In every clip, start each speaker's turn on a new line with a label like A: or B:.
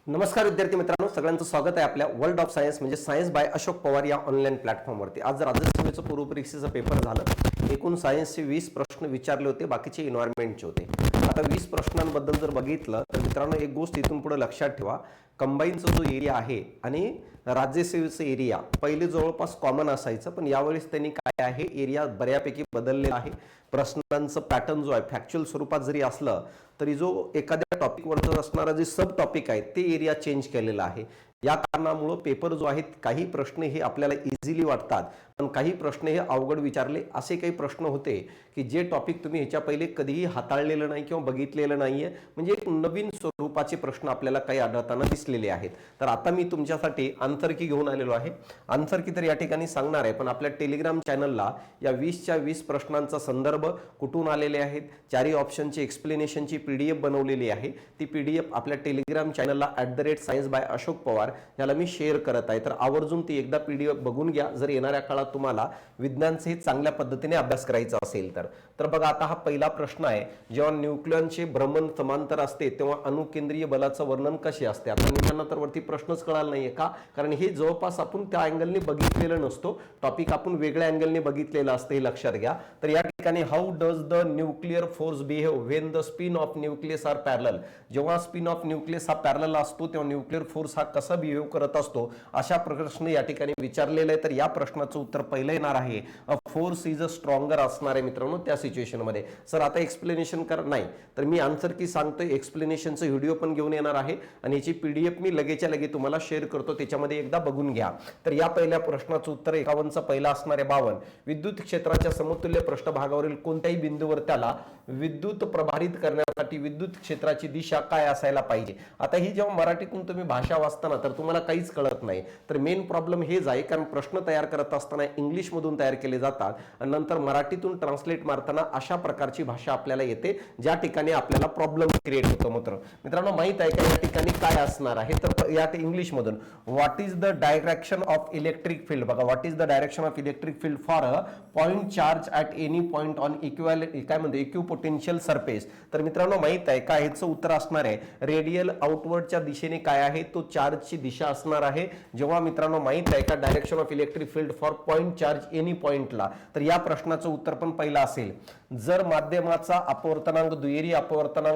A: नमस्कार विद्यार्थी मित्रांनो, सगळ्यांचं स्वागत आहे आपल्या वर्ल्ड ऑफ सायन्स म्हणजे सायन्स बाय अशोक पवार या ऑनलाईन प्लॅटफॉर्मवरती। आज राज्यसेवेचं पूर्वपरीक्षेचं पेपर झालं। एकूण सायन्सचे 20 प्रश्न विचारले होते, बाकीचे एन्व्हायरमेंटचे होते। आता 20 प्रश्नांबद्दल जर बघितलं तर मित्रांनो, एक गोष्ट इथून पुढे लक्षात ठेवा, कंबाईनचा जो एरिया आहे आणि राज्यसेवेचा एरिया पहिले जवळपास कॉमन असायचं, पण यावेळेस त्यांनी काय आहे, एरिया बऱ्यापैकी बदललेला आहे। प्रश्नांचं पॅटर्न जो आहे फॅक्च्युअल स्वरूपात जरी असलं तरी जो एखाद्या टॉपिकवरचं असणारा जे सब टॉपिक आहे ते एरिया चेंज केलेला आहे। या कारणामुळे पेपर जो आहे, काही प्रश्न हे आपल्याला इझिली वाटतात, पण काही प्रश्न हे अवघड विचारले। असे काही प्रश्न होते की जे टॉपिक तुम्ही ह्याच्या पहिले कधीही हाताळलेलं नाही किंवा बघितलेलं नाहीये, म्हणजे एक नवीन स्वरूपाचे प्रश्न आपल्याला काही आढळताना दिसलेले आहेत। तर आता मी तुमच्यासाठी आंतरकी घेऊन आलेलो आहे। आंतरकी तर या ठिकाणी सांगणार आहे, पण आपल्या टेलिग्राम चॅनलला या 20च्या 20 प्रश्नांचा संदर्भ कुठून आलेले आहेत, चारही ऑप्शनची एक्सप्लेनेशनची पीडीएफ बनवलेली आहे। ती पीडीएफ आपल्या टेलिग्राम चॅनलला @science by अशोक पवार याला मी शेअर करत आहे। तर आवर्जून ती एकदा पीडीएफ बघून घ्या, जर येणाऱ्या काळात तुम्हाला विज्ञानचे चांगल्या पद्धतीने अभ्यास करायचा असेल तर बघा, आता हा पहिला प्रश्न आहे, जेव्हा न्यूक्लियॉनचे भ्रमण समांतर असते तेव्हा अणुकेंद्रीय बलाचं वर्णन कसे असते। आता निघाला तर वरती प्रश्नच कळाला नाहीये का, कारण हे जवळपास आपण त्या अँगलने बघितलेलं नसतो, टॉपिक आपण वेगळ्या अँगलने बघितलेलं असतं, हे लक्षात घ्या। तर या ठिकाणी how does the nuclear force behave when the spin of nucleus are parallel, जेव्हा स्पिन ऑफ न्यूक्लियस हा पॅरलल असतो तेव्हा न्यूक्लिअर फोर्स हा कसा बिहेव करत असतो, अशा प्रश्न या ठिकाणी विचारलेला आहे। तर या प्रश्नाचं उत्तर पहिलं येणार आहे, a force is a stronger असणार आहे मित्रांनो त्या सिच्युएशन मध्ये। सर आता एक्सप्लेनेशन कर नाही, तर मी आन्सर की सांगतोय, एक्सप्लेनेशनचा व्हिडिओ पण घेऊन येणार आहे आणि याची पीडीएफ मी लगेच्या लगे तुम्हाला शेअर करतो, त्याच्यामध्ये एकदा बघून घ्या। तर या पहिल्या प्रश्नाचं उत्तर 51चा पहिला असणार आहे 52, विद्युत क्षेत्राच्या समतुल्य पृष्ठभागावरील कोणत्याही बिंदूवर त्याला विद्युत प्रभारित करण्यासाठी विद्युत क्षेत्राची दिशा काय असायला पाहिजे। आता ही जेव्हा मराठीतून तुम्ही भाषा वाचताना तर तुम्हाला काहीच कळत नाही, तर मेन प्रॉब्लेम हेच आहे, कारण प्रश्न तयार करत असताना इंग्लिश मधून तयार केले जातात आणि नंतर मराठीतून ट्रान्सलेट मारताना अशा प्रकारची भाषा आपल्याला येते, ज्या ठिकाणी आपल्याला प्रॉब्लेम क्रिएट होतो। मित्रांनो, माहित आहे का या ठिकाणी काय असणार आहे, तर या इंग्लिश मधून what is the direction of electric field, बघा, what is the direction of electric field for a point charge at any point on काय म्हणतो इक्विपोटेन्शियल सरफेस। तर मित्रांनो, माहित आहे का ह्याचं उत्तर असणार आहे रेडियल आउटवर्डच्या दिशेने काय आहे, तो चार्जची दिशा असणार आहे। जेव्हा मित्रांनो माहित आहे का direction of electric field for point charge any पॉइंटला, तर या प्रश्नाचं उत्तर पण पहिला असेल, जर माध्यमाचा अपवर्तनांक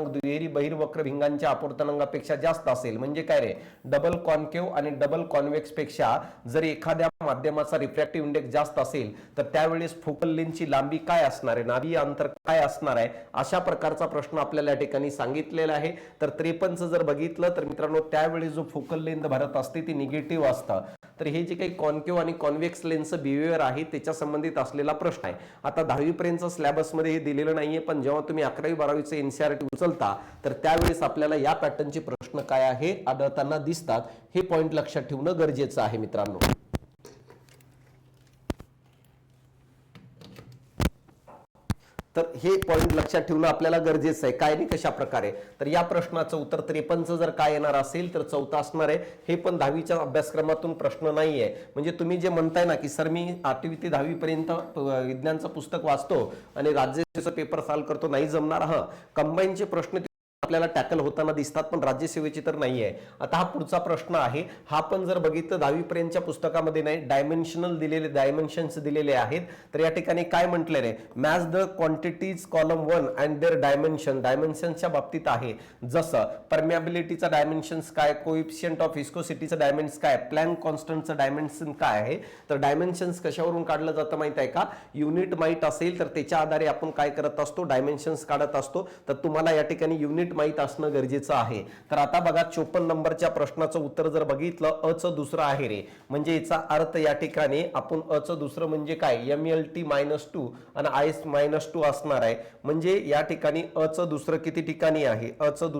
A: दुहेरी बहिर्वक्र भिंगांच्या अपवर्तनांकापेक्षा जास्त असेल, म्हणजे काय रे, डबल कॉन्केव्ह आणि डबल कॉन्व्हेक्स पेक्षा जर एखाद्या माध्यमाचा रिफ्रॅक्टिव्ह इंडेक्स जास्त असेल तर त्यावेळेस फोकल लेंथची लांबी काय असणार आहे, नाभिय अंतर काय असणार आहे, अशा प्रकारचा प्रश्न आपल्याला या ठिकाणी सांगितलेला आहे। तर 53चं जर बघितलं तर मित्रांनो, त्यावेळेस जो फोकल लेंथ भरत असते ती निगेटिव्ह असतं। तर हे जे काही कॉन्केव्ह आणि कॉन्व्हेक्स लेन्सचं बिहेवियर आहे त्याच्या संबंधित असलेला प्रश्न आहे। आता 10वी पर्यंतच्या सिलेबस मध्ये हे दिलेलं नाहीये, पण जेव्हा तुम्ही 11वी 12वीचे एनसीईआरटी उचलता तर त्यावेळेस आपल्याला या पॅटर्नचे प्रश्न काय आहे आढळताना दिसतात, हे पॉइंट लक्षात ठेवणं गरजेचं आहे मित्रांनो। तर हे पॉइंट लक्षात ठेवणं आपल्याला गरजेचं आहे, काय नाही कशा प्रकारे। तर या प्रश्नाचं उत्तर 53चं जर काय येणार असेल तर 4था असणार आहे। हे पण 10वीच्या अभ्यासक्रमातून प्रश्न नाहीये, म्हणजे तुम्ही जे म्हणताय ना की सर मी 8वी ते 10वी पर्यंत विज्ञानचं पुस्तक वाचतो आणि राज्यसेवेचा पेपर सॉल्व्ह करतो, नाही जमणार। हा कंबाईनचे प्रश्न आपल्याला टॅकल होताना दिसतात, पण राज्यसेवेची तर नाहीये। आता हा पुढचा प्रश्न आहे, हा पण जर बघितलं 10वी पर्यंतच्या पुस्तकामध्ये नाही, डायमेन्शन्स दिलेले आहेत। तर या ठिकाणी काय म्हटले रे, match the quantities column 1 and their डायमेन्शनच्या बाबतीत आहे, जसं परमिएबिलिटीचा डायमेन्शन्स काय, कोएफिशियंट ऑफ विस्कोसिटीचं डायमेन्शन काय, प्लॅंक कॉन्स्टंटचं डायमेन्शन काय आहे। तर डायमेन्शन्स कशावरून काढलं जातं माहित आहे का, युनिट माहित असेल तर त्याच्या आधारे आपण काय करत असतो, डायमेन्शन्स काढत असतो। तर तुम्हाला या ठिकाणी युनिट माहित असणं गरजेचं आहे। तर आता बघा, 54 नंबरच्या प्रश्नाचं उत्तर जर बघितलं, अ चं दुसरं आहे रे, म्हणजे याचा अर्थ या ठिकाणी आपण अ चं दुसरं म्हणजे काय, MELT-2 आणि IS-2 असणार आहे। म्हणजे या ठिकाणी अ चं दुसरं किती ठिकाणी आहे, अ चं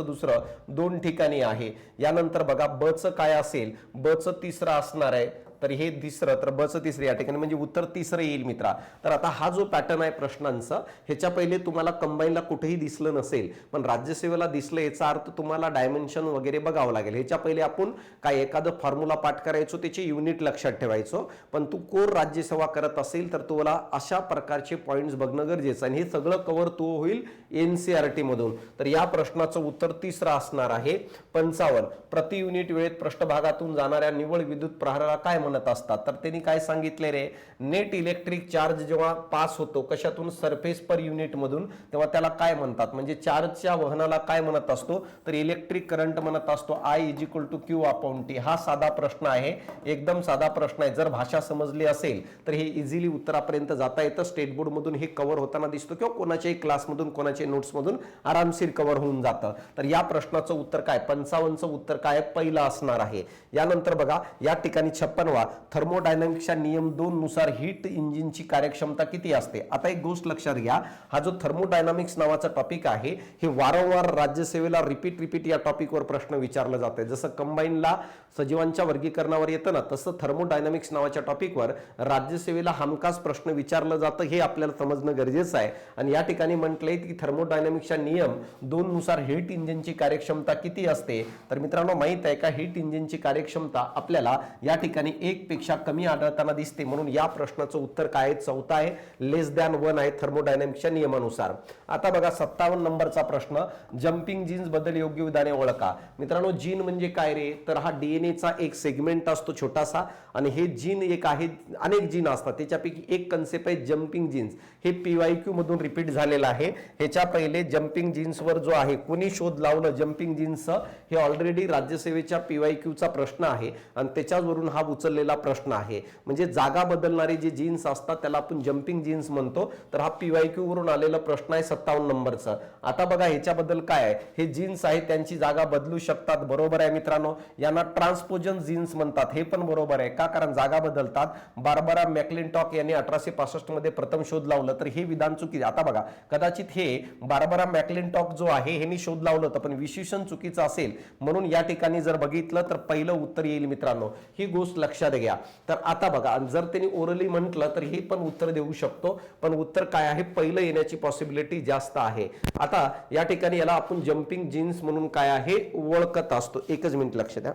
A: दुसरं 2 ठिकाणी आहे। यानंतर बघा ब चं काय असेल, ब चं तिसरं असणार आहे, तर हे तिसरं, तर बचं तिसरं या ठिकाणी, म्हणजे उत्तर तिसरं येईल मित्रा. तर आता हा जो पॅटर्न आहे प्रश्नांचा, ह्याच्या पहिले तुम्हाला कंबाईनला कुठेही दिसलं नसेल, पण राज्यसेवेला दिसलं, याचा अर्थ तुम्हाला डायमेन्शन वगैरे बघावं लागेल. ह्याच्या पहिले आपण काय एखादं फॉर्म्युला पाठ करायचो, त्याचे युनिट लक्षात ठेवायचो. पण तू कोर राज्यसेवा करत असेल तर तुला अशा प्रकारचे पॉइंट्स बघणं गरजेचं आहे. हे सगळं कव्हर तो होईल एनसीईआरटी मधून. तर या प्रश्नाचं उत्तर तिसरं असणार आहे 55. प्रति युनिट वेळेत पृष्ठभागातून जाणाऱ्या निव्वळ विद्युत प्रवाहाला काय म्हणत असतात? तर त्यांनी काय सांगितले रे, नेट इलेक्ट्रिक चार्ज जेव्हा पास होतो कशातून, सरफेस पर युनिट मधून, तेव्हा त्याला काय म्हणतात, म्हणजे चार्जच्या वहनाला काय म्हणत असतो, तर इलेक्ट्रिक करंट म्हणत असतो. I = Q/T. हा साधा प्रश्न आहे, एकदम साधा प्रश्न आहे. जर भाषा समजली असेल तर हे इझिली उत्तरापर्यंत जाता येतं. स्टेट बोर्ड मधून हे कव्हर होताना दिसतो किंवा कोणाच्याही क्लासमधून कोणाच्या नोट्स मधून आरामशीर कव्हर होऊन जातं. तर या प्रश्नाचं उत्तर काय, 55चं उत्तर काय पहिलं असणार आहे. यानंतर बघा या ठिकाणी 56वा, थर्मोडायनामिक्सच्या नियम 2 नुसार हीट इंजिनची कार्यक्षमता किती असते? आता एक गोष्ट लक्षात घ्या, हा जो थर्मोडायनामिक्स नावाचा टॉपिक आहे, हे वारंवार राज्यसेवेला रिपीट या टॉपिकवर प्रश्न विचारला जाते. जसं कंबाईनला सजीवांच्या वर्गीकरणावर येतं ना, तसं थर्मोडायनामिक्स नावाच्या टॉपिकवर राज्यसेवेला हमखास प्रश्न विचारलं जातं. हे आपल्याला समजणं गरजेचं आहे. आणि या ठिकाणी म्हटलंय की थर्मोडायनामिक्सच्या नियम 2 नुसार हीट इंजिनची कार्यक्षमता किती असते? तर मित्रांनो माहित आहे का, हीट इंजिनची कार्यक्षमता आपल्याला या ठिकाणी 1 पेक्षा कमी आढळताना दिसते. म्हणून या प्रश्नाचं उत्तर काय आहे, चौथा आहे, <1 आहे थर्मोडायनामिक्सच्या नियमानुसार. आता बघा 57 नंबरचा प्रश्न, जम्पिंग जीन्स बद्दल योग्य विधाने ओळखा. मित्रांनो जीन म्हणजे काय रे, तर हा डीएनएचा एक सेगमेंट असतो छोटासा, आणि हे जीन एक आहे, अनेक जीन असतात, त्याच्यापैकी एक कन्सेप्ट आहे जम्पिंग जीन्स. हे PYQ मधून रिपीट झालेलं आहे. ह्याच्या पहिले जम्पिंग जीन्सवर जो आहे कोणी शोध लावलं जम्पिंग जीन्सचं, हे ऑलरेडी राज्यसेवेच्या PYQचा प्रश्न आहे आणि त्याच्यावरून हा उचललेला प्रश्न आहे. म्हणजे जागा बदलणारे जे जीन्स असतात त्याला आपण जम्पिंग जीन्स म्हणतो. तर हा PYQ वरून आलेला प्रश्न आहे 57 नंबरचा. आता बघा ह्याच्याबद्दल काय आहे, हे जीन्स आहे त्यांची जागा बदलू शकतात, बरोबर आहे मित्रांनो. यांना ट्रान्सपोजन जीन्स म्हणतात, हे पण बरोबर आहे. का, कारण जागा बदलतात. बार्बरा मॅक्लिंटॉक यांनी 1865 मध्ये प्रथम शोध लावलं, तर हे विधान चुकीचं. आता बघा कदाचित हे बार्बरा मॅक्लिंटॉक जो आहे ह्यांनी शोध लावलं होतं, पण विशेषण चुकीचं असेल, म्हणून या ठिकाणी जर बघितलं तर पहिलं उत्तर येईल मित्रांनो. ही गोष्ट लक्षात घ्या. तर आता बघा जर त्यांनी ओरली म्हटलं तर हे पण उत्तर देऊ शकतो, पण उत्तर काय आहे, पहिलं येण्याची पॉसिबिलिटी जास्त आहे. आता या ठिकाणी याला आपण जम्पिंग जीन्स म्हणून काय आहे ओळखत असतो. एकच मिनिट लक्ष द्या,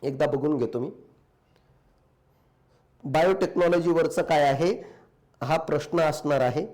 A: एकदा बघून घेतो मी. बायोटेक्नॉलॉजी वरचं काय आहे हा प्रश्न असणार आहे.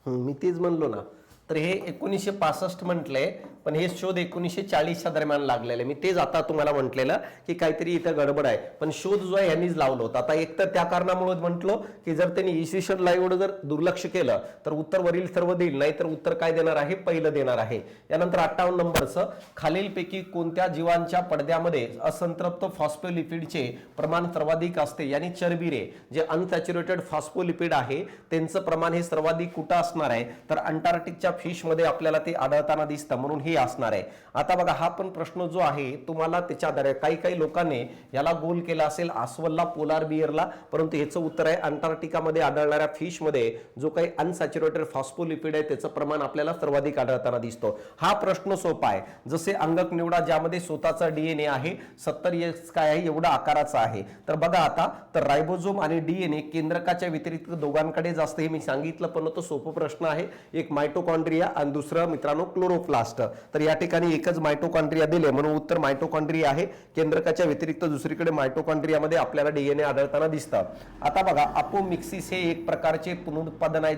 A: मी तेच म्हणलो ना. तर हे 1965 म्हटलंय, पण हे शोध 1940च्या दरम्यान लागलेले. मी तेच आता तुम्हाला म्हटलेलं की काहीतरी इथं गडबड आहे, पण शोध जो आहे यांनीच लावलं होतं. आता एक तर त्या कारणामुळे म्हटलो की जर त्यांनी इसवीसन लाईव्ह जर दुर्लक्ष केलं तर उत्तर वरील सर्व देईल, नाही तर उत्तर काय देणार आहे, पहिलं देणार आहे. यानंतर 58 नंबरचं, खालीलपैकी कोणत्या जीवांच्या पडद्यामध्ये असंतृप्त फॉस्फोलिपिडचे प्रमाण सर्वाधिक असते? यानी चरबी रे, जे अनसॅच्युरेटेड फॉस्फोलिपिड आहे त्यांचं प्रमाण हे सर्वाधिक कुठं असणार आहे, तर अंटार्क्टिकच्या फिश मध्ये आपल्याला ते आढळताना दिसतं, म्हणून हे असणार आहे. आता बघा हा पण प्रश्न जो आहे तुम्हाला त्याच्या आधारे काही लोकांनी याला गोल केला असेल अस्वलला, पोलार बियरला, परंतु ह्याचं उत्तर आहे अंटार्क्टिकामध्ये आढळणाऱ्या फिश मध्ये जो काही अनसॅच्युरेटेड फॉस्फोलिपिड आहे त्याचं प्रमाण आपल्याला सर्वाधिक आढळताना दिसतो. हा प्रश्न सोपा आहे. जसे अंगक निवडा ज्यामध्ये स्वतःचा डीएनए आहे, 70S काय आहे एवढा आकाराचा आहे. तर बघा आता, तर रायबोझोम आणि डीएनए केंद्रकाच्या व्यतिरिक्त दोघांकडे जास्त, हे मी सांगितलं, पण तो सोपा प्रश्न आहे. एक मायटोकॉन्ड्रिया आणि दुसरं मित्रांनो क्लोरोप्लास्ट. तर या ठिकाणी एकच मायटोकॉन्ड्रिया दिले म्हणून उत्तर मायटोकॉन्ड्रिया आहे. केंद्रकाच्या व्यतिरिक्त दुसरीकडे मायटोकॉन्ड्रियामध्ये आपल्याला डीएनए आढळताना दिसतं. आता बघा अपोमिक्सिस हे एक प्रकारचे पुनरुत्पादन आहे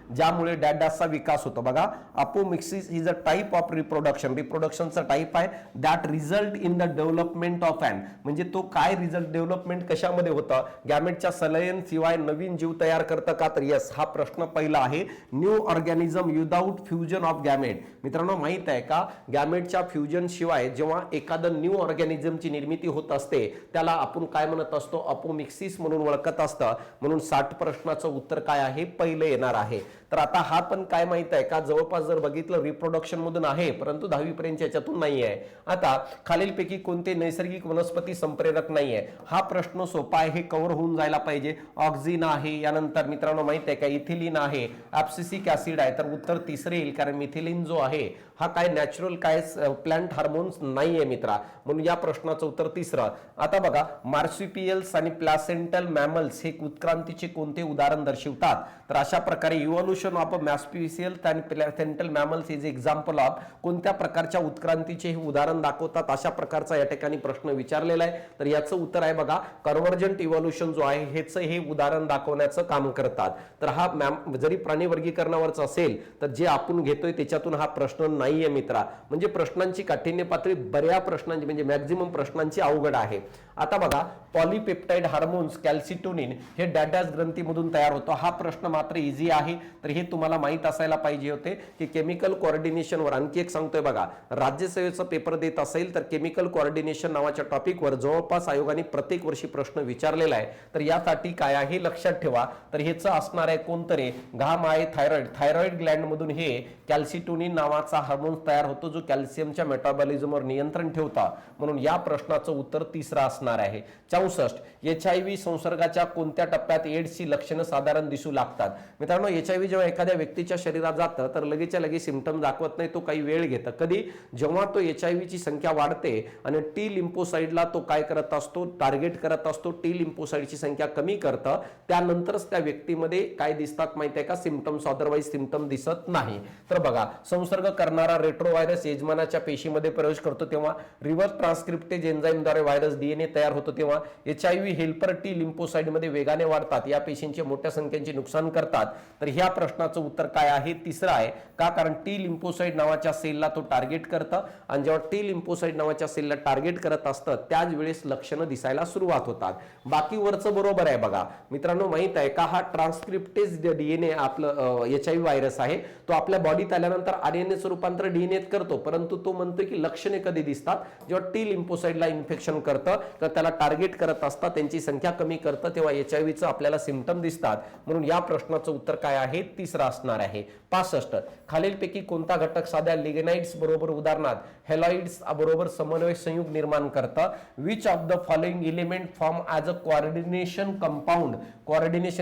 A: ज्यामुळे डॅडाचा विकास होतो. बघा apomixis is a type of रिप्रोडक्शनचा टाइप आहे that result in the development of an, म्हणजे तो काय रिझल्ट डेव्हलपमेंट कशामध्ये होतं, गॅमेटच्या संलयन शिवाय नवीन जीव तयार करतं का, तर यस हा प्रश्न पहिला आहे. New organism without fusion of gamete. मित्रांनो माहित आहे का, गॅमेटच्या फ्युजन शिवाय जेव्हा एखादं न्यू ऑर्गॅनिझमची निर्मिती होत असते त्याला आपण काय म्हणत असतो, अपोमिक्सिस म्हणून ओळखत असतं. म्हणून 60 प्रश्नाचं उत्तर काय आहे, पहिलं येणार आहे. तर आता हा पण काय माहित आहे का, जवळपास जर बघितलं रिप्रोडक्शन मधून आहे, परंतु 10वी पर्यंत याच्यातून नाही आहे. आता खालीलपैकी कोणते नैसर्गिक वनस्पती संप्रेरक नाही आहे, हा प्रश्न सोपा आहे, हे कव्हर होऊन जायला पाहिजे. ऑक्झिन आहे, यानंतर मित्रांनो माहित आहे का इथिलीन आहे, ऍब्सिसिक ऍसिड आहे, तर उत्तर तिसरे येईल, कारण मिथिलीन जो आहे हा काय नॅचरल काय प्लांट हार्मोन्स नाहीये मित्रा, म्हणून या प्रश्नाचं उत्तर तिसरं. आता बघा, मार्सिपियल्स आणि प्लॅसेंटल मॅमल्स हे उत्क्रांतीचे कोणते उदाहरण दर्शवतात, तर अशा प्रकारे इव्होल्युशन ऑफ मार्सिपियल्स आणि प्लॅसेंटल मॅमल्स इज एक्झाम्पल ऑफ कोणत्या प्रकारच्या उत्क्रांतीचे हे उदाहरण दाखवतात, अशा प्रकारचा या ठिकाणी प्रश्न विचारलेला आहे. तर याचं उत्तर आहे बघा, कन्व्हर्जंट इव्होल्युशन जो आहे हेच हे उदाहरण दाखवण्याचं काम करतात. तर हा जरी प्राणी वर्गीकरणावरच असेल तर जे आपण घेतोय त्याच्यातून हा प्रश्न नाहीये मित्रा, म्हणजे प्रश्नांची काठिण्य पातळी बऱ्याच प्रश्नांची म्हणजे मॅक्झिमम प्रश्नांची अवघड आहे. आता बघा, पॉलीपेप्टाइड हार्मोन्स कॅल्सिटोनिन हे डॅडास ग्रंथीमधून तयार होतो, हा प्रश्न मात्र इझी आहे. तर हे तुम्हाला माहित असायला पाहिजे होते की केमिकल कोऑर्डिनेशनवर आणखी एक सांगतोय बघा, राज्यसेवेचा पेपर देत असेल तर केमिकल कोऑर्डिनेशन नावाच्या टॉपिकवर जवळपास आयोगाने प्रत्येक वर्षी प्रश्न विचारलेला आहे. तर यासाठी काय आहे लक्षात ठेवा, तर हेच असणार आहे कोणतरी घाम आहे थायरॉइड ग्लँड मधून हे कॅल्सिटोनिन नावाचा हार्मोन तयार होतो जो कॅल्शियमच्या मेटाबॉलिझमवर नियंत्रण ठेवता, म्हणून या प्रश्नाचं उत्तर तिसरं असणार आहे. 64 HIV संसर्गाच्या कोणत्या टप्प्यात एड्सची लक्षणं साधारण दिसू लागतात. मित्रांनो, HIV जेव्हा एखाद्या व्यक्तीच्या शरीरात जातं तर लगेचच्या लगेच सिम्पटम दाखवत नाही, तो काही वेळ घेतं. कधी, जेव्हा तो HIV ची संख्या वाढते आणि टी लिम्फोसाइडला तो काय करत असतो, टार्गेट करत असतो, टी लिम्फोसाइडची संख्या कमी करतं, त्यानंतरच त्या व्यक्तीमध्ये काय दिसतात माहिती आहे का, सिम्पटम्स, अदरवाईज सिम्पटम दिसत नाही. तर बघा, संसर्ग करणारा रेट्रोव्हायरस यजमानाच्या पेशीमध्ये प्रवेश करतो तेव्हा रिव्हर्स ट्रान्सक्रिप्टेज एन्झाईमद्वारे व्हायरस DNA तयार होतो, तेव्हा HIV हेल्पर टी लिम्फोसाइड मध्ये वेगाने वाढतात, या पेशींचे मोठ्या संख्येचे नुकसान करतात. तर ह्या प्रश्नाचं उत्तर काय आहे, तिसरं आहे. का, कारण टी लिम्फोसाइड नावाच्या सेलला तो टार्गेट करतं आणि जेव्हा टी लिम्फोसाइड नावाच्या सेलला टार्गेट करत असतं त्याच वेळेस लक्षणं दिसायला सुरुवात होतात. बाकी वरचं बरोबर आहे बघा मित्रांनो, माहित आहे का, हा ट्रान्सक्रिप्टेज DNA आपलं HIV व्हायरस आहे, तो आपल्या बॉडीत आल्यानंतर RNA रूपांतर DNA करतो, परंतु तो म्हणतो की लक्षणे कधी दिसतात, जेव्हा टी लिम्फोसाइडला इन्फेक्शन करतं तर त्याला टार्गेट करत असतात, त्यांची संख्या कमी करतं, तेव्हा HIV चं आपल्याला सिम्पटम दिसतात. म्हणून या प्रश्नाचं उत्तर काय आहे, तिसरं असणार आहे. 65 खालीलपैकी कोणता घटक साध्या लिग्नाइट्स बरोबर उदाहरणार्थ हॅलॉइड्स बरोबर समन्वय संयुग निर्माण करतं. Which of the following element form as a coordination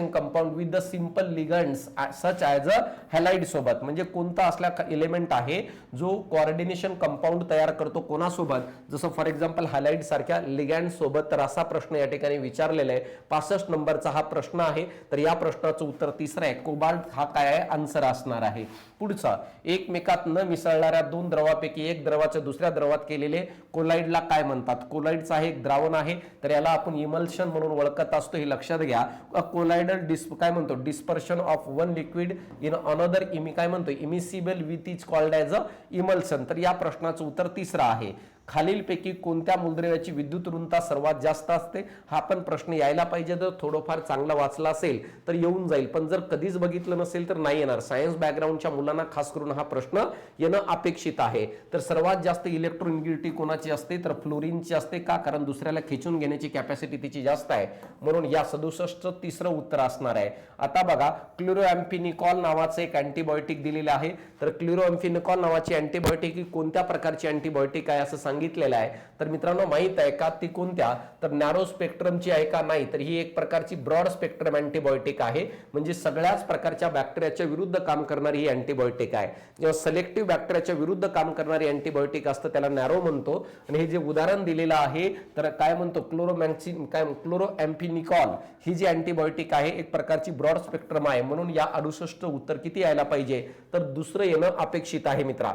A: compound with the simple ligands such as a halide सोबत, म्हणजे कोणता असला एलिमेंट आहे जो कोऑर्डिनेशन कंपाऊंड तयार करतो कोणासोबत, जसं फॉर एक्झाम्पल हॅलाइड सारख्या लिगँड सोबत. तर असा प्रश्न या ठिकाणी विचारलेला आहे. 65 नंबरचा हा प्रश्न आहे. तर या प्रश्नाचं उत्तर तिसरं आहे, कोबाल्ट हा काय आहे, आन्सर असणार आहे. पुढचा, एकमेकात न मिसळणाऱ्या दोन द्रवापैकी एक द्रवाच्या दुसऱ्या द्रवात केलेले कोलाइडला काय म्हणतात. कोलाइडचा हे एक द्रावण आहे, तर याला आपण इमल्शन म्हणून ओळखत असतो, हे लक्षात घ्या. कोलाइडल काय म्हणतो, dispersion of one liquid in another काय म्हणतो, immiscible with is called as a emulsion. तर या प्रश्नाचं उत्तर तिसरं आहे. खालीलपैकी कोणत्या मूलद्रव्याची विद्युत ऋणता सर्वात जास्त असते, हा पण प्रश्न यायला पाहिजे. जर थोडंफार चांगला वाचला असेल तर येऊन जाईल, पण जर कधीच बघितलं नसेल तर नाही येणार. सायन्स बॅकग्राऊंडच्या मुलांना खास करून हा प्रश्न येणं अपेक्षित आहे. तर सर्वात जास्त इलेक्ट्रोनिगेटिव्हिटी कोणाची असते, तर फ्लोरीनची असते. का, कारण दुसऱ्याला खेचून घेण्याची कॅपॅसिटी तिची जास्त आहे, म्हणून या 67 तिसरं उत्तर असणार आहे. आता बघा, क्लोरोएम्फिनिकॉल नावाचं एक अँटीबायोटिक दिलेलं आहे. तर क्लोरोएम्फिनिकॉल नावाची अँटीबायोटिक ही कोणत्या प्रकारची अँटीबायोटिक आहे असं सांगितलेलं आहे. तर मित्रांनो, माहित आहे का ती कोणत्या, तर नॅरो स्पेक्ट्रमची आहे का, नाही. तर ही एक प्रकारची ब्रॉड स्पेक्ट्रम अँटीबायोटिक आहे, म्हणजे सगळ्याच प्रकारच्या बॅक्टेरियाच्या विरुद्ध काम करणारी ही अँटीबायोटिक आहे. जेव्हा सिलेक्टिव्ह बॅक्टेरियाच्या विरुद्ध काम करणारी अँटीबायोटिक असतं त्याला नॅरो म्हणतो. आणि हे जे उदाहरण दिलेलं आहे तर काय म्हणतो, क्लोरोएम्फिनिकॉल ही जी अँटीबायोटिक आहे एक प्रकारची ब्रॉड स्पेक्ट्रम आहे, म्हणून या 68 उत्तर किती यायला पाहिजे, तर दुसरं येणं अपेक्षित आहे मित्रा.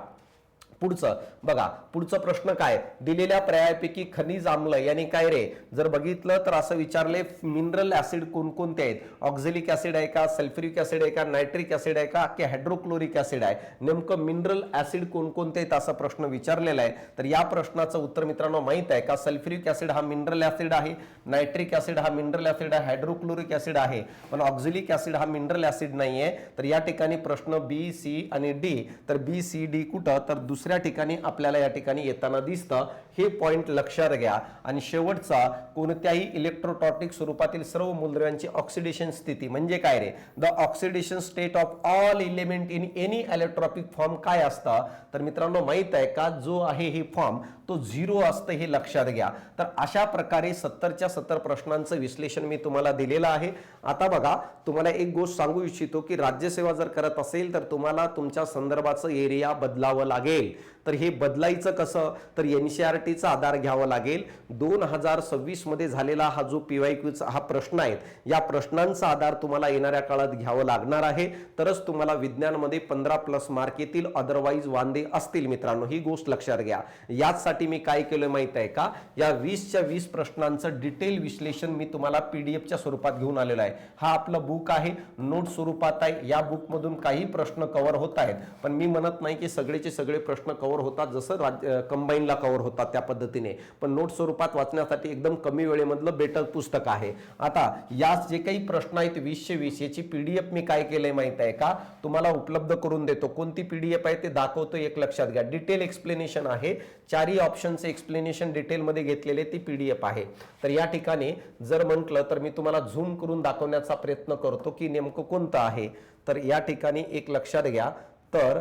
A: पुढचं बघा, पुढचा प्रश्न काय, दिलेल्या पर्यायापैकी खनिज आम्ल यानी काय रे, जर बघितलं तर असं विचारले मिनरल ऍसिड कोणकोणते आहेत. ऑक्झॅलिक ऍसिड आहे का, सल्फ्युरिक ऍसिड आहे का, नायट्रिक ऍसिड आहे का, की हायड्रोक्लोरिक ऍसिड आहे. नेमकं मिनरल ऍसिड कोणकोणते आहेत असा प्रश्न विचारलेला आहे. तर या प्रश्नाचं उत्तर मित्रांनो माहित आहे का, सल्फ्युरिक ऍसिड हा मिनरल ऍसिड आहे, नायट्रिक ऍसिड हा मिनरल ऍसिड आहे, हायड्रोक्लोरिक ऍसिड आहे, पण ऑक्झॅलिक ऍसिड हा मिनरल ऍसिड नाहीये. तर या ठिकाणी प्रश्न B, C आणि D. तर B, C, D कुठं, तर दुसरं दुसऱ्या ठिकाणी आपल्याला या ठिकाणी येताना दिसतं, हे पॉइंट लक्षात घ्या. आणि शेवटचा, कोणत्याही इलेक्ट्रोटॉटिक स्वरूपातील सर्व मूलद्रव्यांची ऑक्सिडेशन स्थिती म्हणजे काय रे? The oxidation state of all element in any allotropic form काय असतं? तर मित्रांनो माहित आहे का, जो आहे हे फॉर्म तो 0 असतं, हे लक्षात घ्या. तर अशा प्रकारे 70च्या 70 प्रश्नांचं विश्लेषण मी तुम्हाला दिलेलं आहे. आता बघा, तुम्हाला एक गोष्ट सांगू इच्छितो की राज्यसेवा जर करत असेल तर तुम्हाला तुमच्या संदर्भाचं एरिया बदलावं लागेल. तर हे बदलायचं कसं? तर एनसीईआरटीचा आधार घ्यावा लागेल. 2026 मध्ये झालेला हा जो पीवायक्यूचा हा प्रश्न आहे, या प्रश्नांचा आधार तुम्हाला येणाऱ्या काळात घ्यावं लागणार आहे. तरच तुम्हाला विज्ञानमध्ये 15+ मार्क येतील, अदरवाईज वांदे असतील मित्रांनो, ही गोष्ट लक्षात घ्या. याचसाठी मी काय केलं माहित आहे का, या 20च्या 20 प्रश्नांचं डिटेल विश्लेषण मी तुम्हाला पीडीएफच्या स्वरूपात घेऊन आलेलो आहे. हा आपलं बुक आहे, नोट स्वरूपात आहे. या बुक मधून काही प्रश्न कव्हर होत आहेत, पण मी म्हणत नाही की सगळेचे सगळे प्रश्न कव्हर होतात जसं कंबाईनला कव्हर होतात त्या पद्धतीने, पण नोट स्वरूपात वाचण्यासाठी एकदम कमी वेळेमधलं बेटर पुस्तक आहे. आता या जे काही प्रश्न आहेत 20चे 20 याची पीडीएफ मी काय केलंय माहित आहे का, तुम्हाला उपलब्ध करून देतो. कोणती पीडीएफ आहे ते दाखवतो, एक लक्षात घ्या. डिटेल एक्सप्लेनेशन आहे, चारही ऑप्शनचे एक्सप्लेनेशन डिटेल मध्ये घेतलेले ती पीडीएफ आहे. तर या ठिकाणी जर म्हटलं तर मी तुम्हाला झूम करून दाखवण्याचा प्रयत्न करतो की नेमकं कोणतं आहे. तर या ठिकाणी एक लक्षात घ्या, तर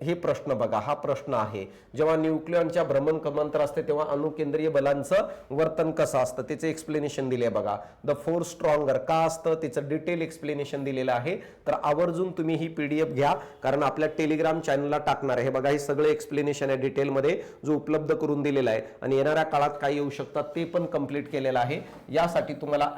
A: हे प्रश्न बघा, हा प्रश्न आहे, जेव्हा न्यूक्लियॉनच्या भ्रमण कमांतर असते तेव्हा अणुकेंद्रीय बलांचं वर्तन कसं असतं त्याचे एक्सप्लेनेशन दिले बघा. द फोर्स स्ट्रॉंगर का असतं त्याचं डिटेल एक्सप्लेनेशन दिलेलं आहे. तर आवर्जून तुम्ही ही पीडीएफ घ्या, कारण आपल्या टेलिग्राम चॅनलला टाकणार आहे. हे बघा, हे सगळे एक्सप्लेनेशन आहे डिटेलमध्ये जो उपलब्ध करून दिलेला आहे, आणि येणाऱ्या काळात काय येऊ शकतात ते पण कंप्लीट केलेलं आहे. यासाठी तुम्हाला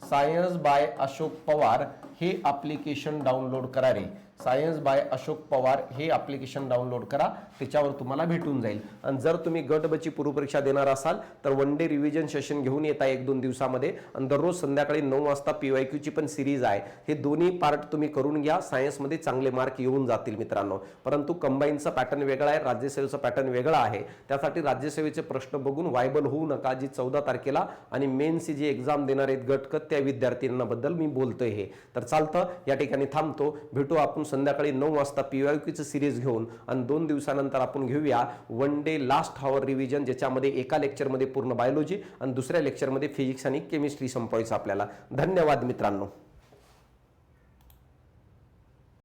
A: @science by अशोक पवार हे ॲप्लिकेशन डाउनलोड करा रे. सायन्स बाय अशोक पवार हे ॲप्लिकेशन डाउनलोड करा, त्याच्यावर तुम्हाला भेटून जाईल. आणि जर तुम्ही गट ब ची पूर्वपरीक्षा देणार असाल तर 1 डे रिव्हिजन सेशन घेऊन येता 1-2 दिवसामध्ये, आणि दररोज संध्याकाळी 9 वाजता पीवायक्यूची पण सिरीज आहे. हे दोन्ही पार्ट तुम्ही करून घ्या, सायन्समध्ये चांगले मार्क येऊन जातील मित्रांनो. परंतु कंबाईनचा पॅटर्न वेगळा आहे, राज्यसेवेचा पॅटर्न वेगळा आहे. त्यासाठी राज्यसेवेचे प्रश्न बघून वायबल होऊ नका. जी 14 तारखेला आणि मेन्सची जी एक्झाम देणार आहेत गटकत त्या विद्यार्थ्यांना बद्दल मी बोलतोय हे. तर चालतं, या ठिकाणी थांबतो. भेटू आपण संध्याकाळी 9 वाजता पीवायक्यूची सिरीज घेऊन, आणि 2 दिवसानंतर आपण घेऊया 1 डे लास्ट आवर रिव्हिजन, ज्याच्यामध्ये एका लेक्चरमध्ये पूर्ण बायोलॉजी आणि दुसऱ्या लेक्चरमध्ये फिजिक्स आणि केमिस्ट्री संपवायचं आपल्याला. धन्यवाद मित्रांनो.